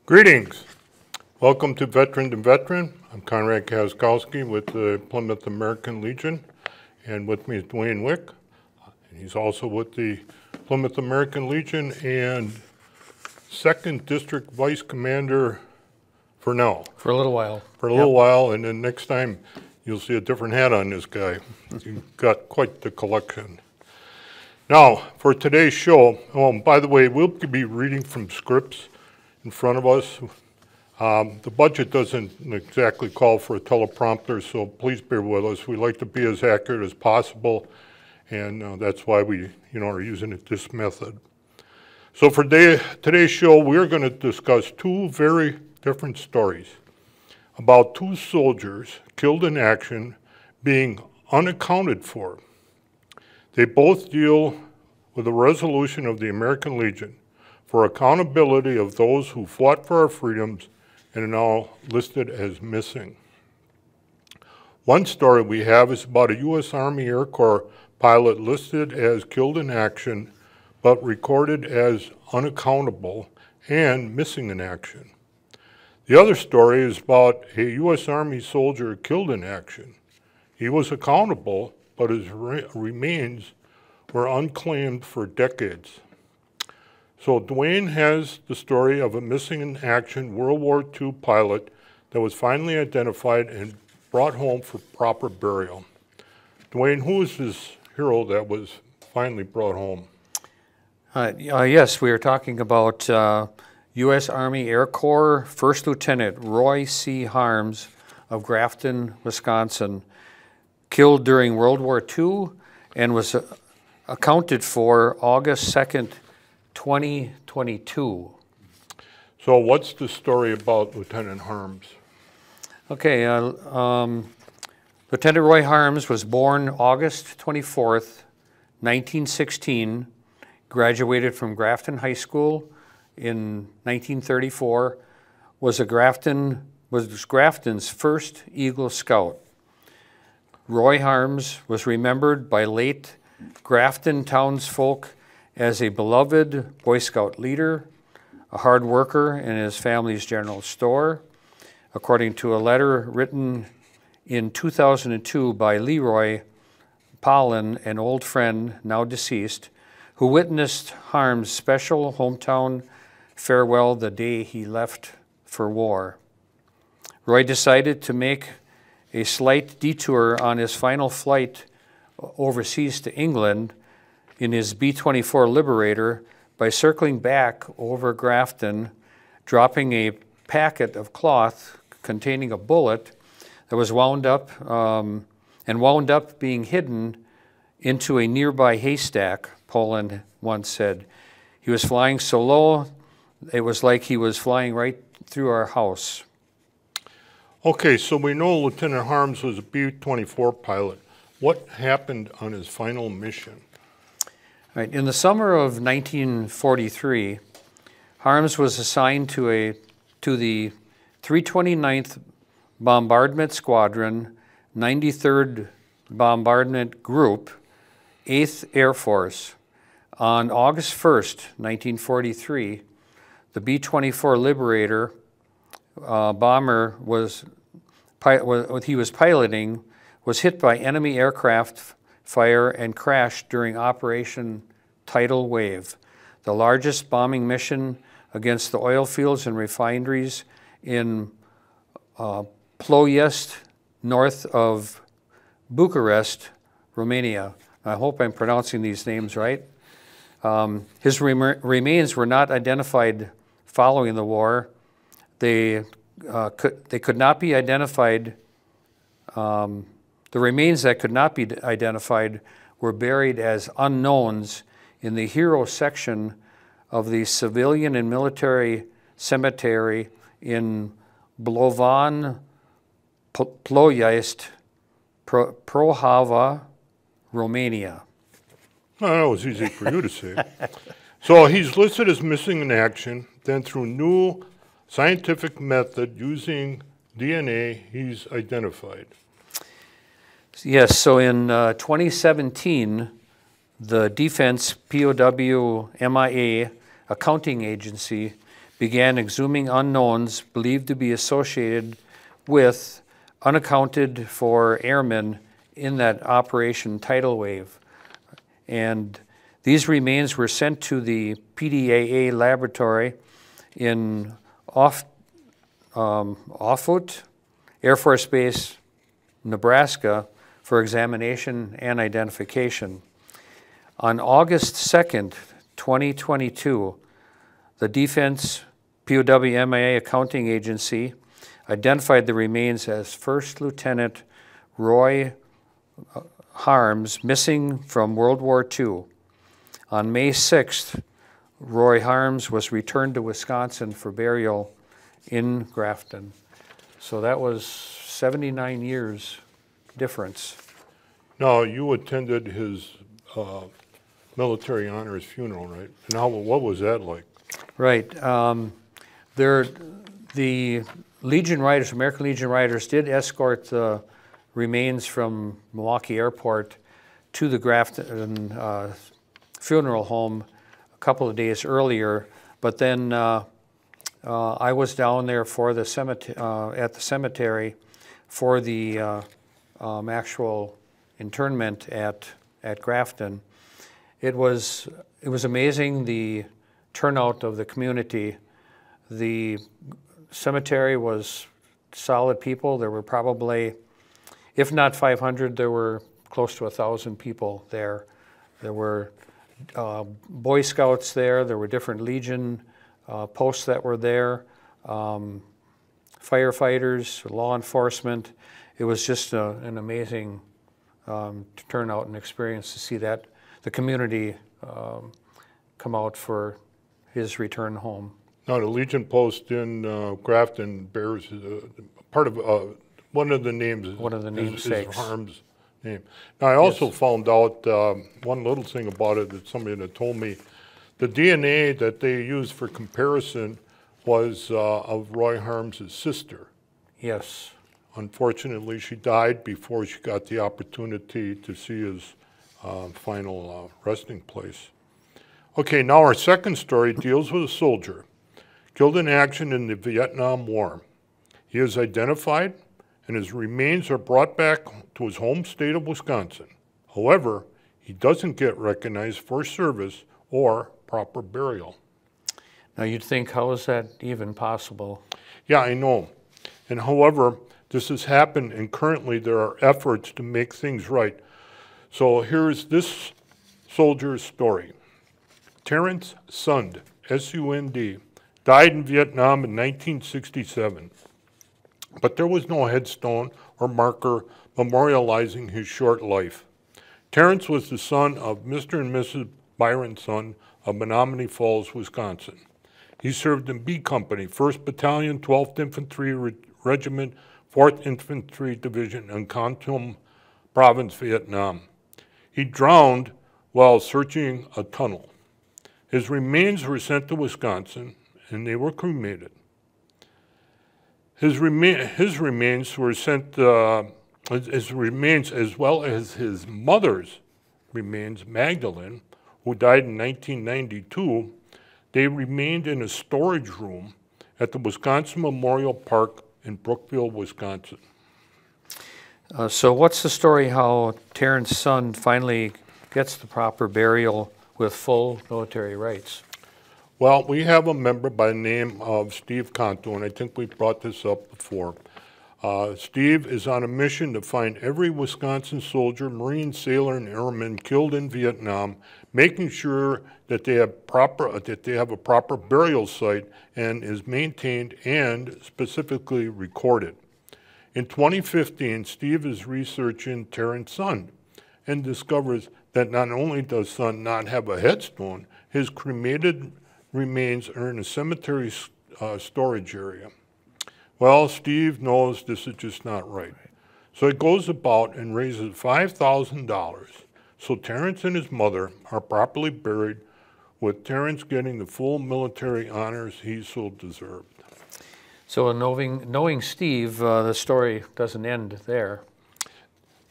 Greetings. Welcome to Veteran to Veteran. I'm Conrad Kaskowski with the Plymouth American Legion, and with me is Dwayne Wick. And he's also with the Plymouth American Legion and 2nd District Vice Commander for now. For a little while. For a little while, and then next time you'll see a different hat on this guy. He's got quite the collection. Now, for today's show, by the way, we'll be reading from scripts in front of us. The budget doesn't exactly call for a teleprompter, so please bear with us. We like to be as accurate as possible, and that's why we are using this method. So for today's show, we're going to discuss two very different stories about two soldiers killed in action being unaccounted for. They both deal with the resolution of the American Legion for accountability of those who fought for our freedoms and are now listed as missing. One story we have is about a U.S. Army Air Corps pilot listed as killed in action, but recorded as unaccountable and missing in action. The other story is about a U.S. Army soldier killed in action. He was accountable, but his remains were unclaimed for decades. So Dwayne has the story of a missing in action World War II pilot that was finally identified and brought home for proper burial. Dwayne, who is this hero that was finally brought home? Yes, we are talking about U.S. Army Air Corps First Lieutenant Roy C. Harms of Grafton, Wisconsin, killed during World War II and was accounted for August 2nd, 2022. So what's the story about Lieutenant Harms? Okay, Lieutenant Roy Harms was born August 24th, 1916, graduated from Grafton High School in 1934, was Grafton's first Eagle Scout. Roy Harms was remembered by late Grafton townsfolk as a beloved Boy Scout leader, a hard worker in his family's general store. According to a letter written in 2002 by Leroy Pollen, an old friend, now deceased, who witnessed Harms' special hometown farewell the day he left for war. Roy decided to make a slight detour on his final flight overseas to England in his B-24 Liberator by circling back over Grafton, dropping a packet of cloth containing a bullet that was wound up being hidden into a nearby haystack, Poland once said. He was flying so low, it was like he was flying right through our house. Okay, so we know Lieutenant Harms was a B-24 pilot. What happened on his final mission? Right. In the summer of 1943, Harms was assigned to the 329th Bombardment Squadron, 93rd Bombardment Group, 8th Air Force. On August 1st, 1943, the B-24 Liberator bomber he was piloting was hit by enemy aircraft fire and crashed during Operation Tidal Wave, the largest bombing mission against the oil fields and refineries in Ploiești, north of Bucharest, Romania. I hope I'm pronouncing these names right. His remains were not identified following the war. They could not be identified. The remains that could not be identified were buried as unknowns in the hero section of the civilian and military cemetery in Blovan Ploiești, Prahova, Romania. Oh, that was easy for you to say. So he's listed as missing in action. Then through new scientific method using DNA, he's identified. Yes, so in 2017, the Defense POW MIA accounting agency began exhuming unknowns believed to be associated with unaccounted for airmen in that Operation Tidal Wave. And these remains were sent to the PDAA laboratory in Offutt Air Force Base, Nebraska, for examination and identification. On August 2nd, 2022, the Defense POW/MIA Accounting Agency identified the remains as First Lieutenant Roy Harms, missing from World War II. On May 6th, Roy Harms was returned to Wisconsin for burial in Grafton. So that was 79 years difference. Now, you attended his military honors funeral, right? And what was that like? Right. The Legion Riders, American Legion Riders, did escort the remains from Milwaukee Airport to the Grafton funeral home a couple of days earlier, but then I was down there for the at the cemetery for the actual internment at Grafton. It was amazing, the turnout of the community. The cemetery was solid people. There were probably, if not 500, there were close to 1,000 people there. There were Boy Scouts there. There were different Legion posts that were there, firefighters, law enforcement. It was just an amazing turnout and experience to see that the community come out for his return home. Now, the Legion post in Grafton bears part of one of the names. One of the namesakes. Is Harms' name. Now, I also found out one little thing about it that somebody had told me. The DNA that they used for comparison was of Roy Harms' sister. Yes. Unfortunately, she died before she got the opportunity to see his final resting place. Okay, now our second story deals with a soldier killed in action in the Vietnam War. He is identified and his remains are brought back to his home state of Wisconsin. However, he doesn't get recognized for service or proper burial. Now you'd think, how is that even possible? Yeah, I know. And however, this has happened and currently there are efforts to make things right. So here's this soldier's story. Terrence Sund, S-U-N-D, died in Vietnam in 1967. But there was no headstone or marker memorializing his short life. Terrence was the son of Mr. and Mrs. Byron Sund of Menominee Falls, Wisconsin. He served in B Company, 1st Battalion, 12th Infantry Regiment, 4th Infantry Division in Con Tum Province, Vietnam. He drowned while searching a tunnel. His remains were sent to Wisconsin and they were cremated. His remains were sent, his remains as well as his mother's remains, Magdalene, who died in 1992, they remained in a storage room at the Wisconsin Memorial Park in Brookville, Wisconsin. So what's the story how Terrence Sund finally gets the proper burial with full military rights? Well, we have a member by the name of Steve Cantu, and I think we brought this up before. Steve is on a mission to find every Wisconsin soldier, Marine, sailor, and airman killed in Vietnam, making sure that they have a proper burial site and is maintained and specifically recorded. In 2015, Steve is researching Terrence Sund and discovers that not only does Sund not have a headstone, his cremated remains are in a cemetery storage area. Well, Steve knows this is just not right. So he goes about and raises $5,000 so Terrence and his mother are properly buried, with Terrence getting the full military honors he so deserved. So knowing Steve, the story doesn't end there.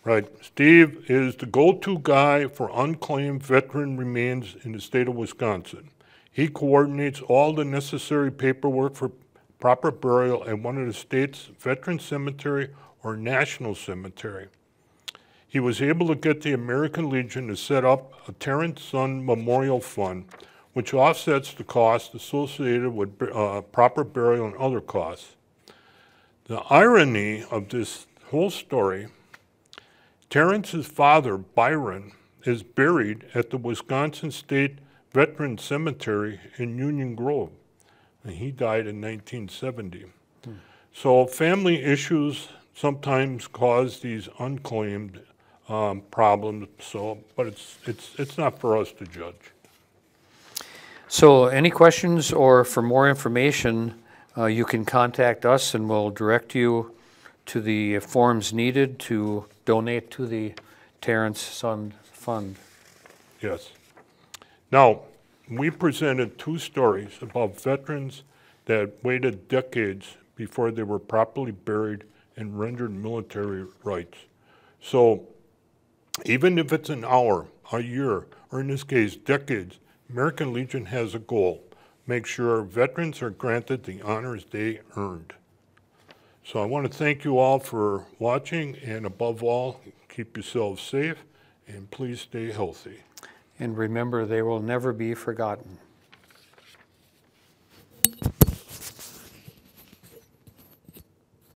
Right. Steve is the go-to guy for unclaimed veteran remains in the state of Wisconsin. He coordinates all the necessary paperwork for proper burial at one of the state's veteran cemetery or national cemetery. He was able to get the American Legion to set up a Terrence Son Memorial Fund, which offsets the costs associated with proper burial and other costs. The irony of this whole story, Terrence's father, Byron, is buried at the Wisconsin State Veteran Cemetery in Union Grove, and he died in 1970. So family issues sometimes cause these unclaimed problems. But it's not for us to judge. So any questions or for more information, you can contact us and we'll direct you to the forms needed to donate to the Terrence Son Fund. Yes. Now, we presented 2 stories about veterans that waited decades before they were properly buried and rendered military rights. So even if it's an hour, a year, or in this case, decades, American Legion has a goal: make sure veterans are granted the honors they earned. So I want to thank you all for watching, and above all, keep yourselves safe, and please stay healthy. And remember, they will never be forgotten.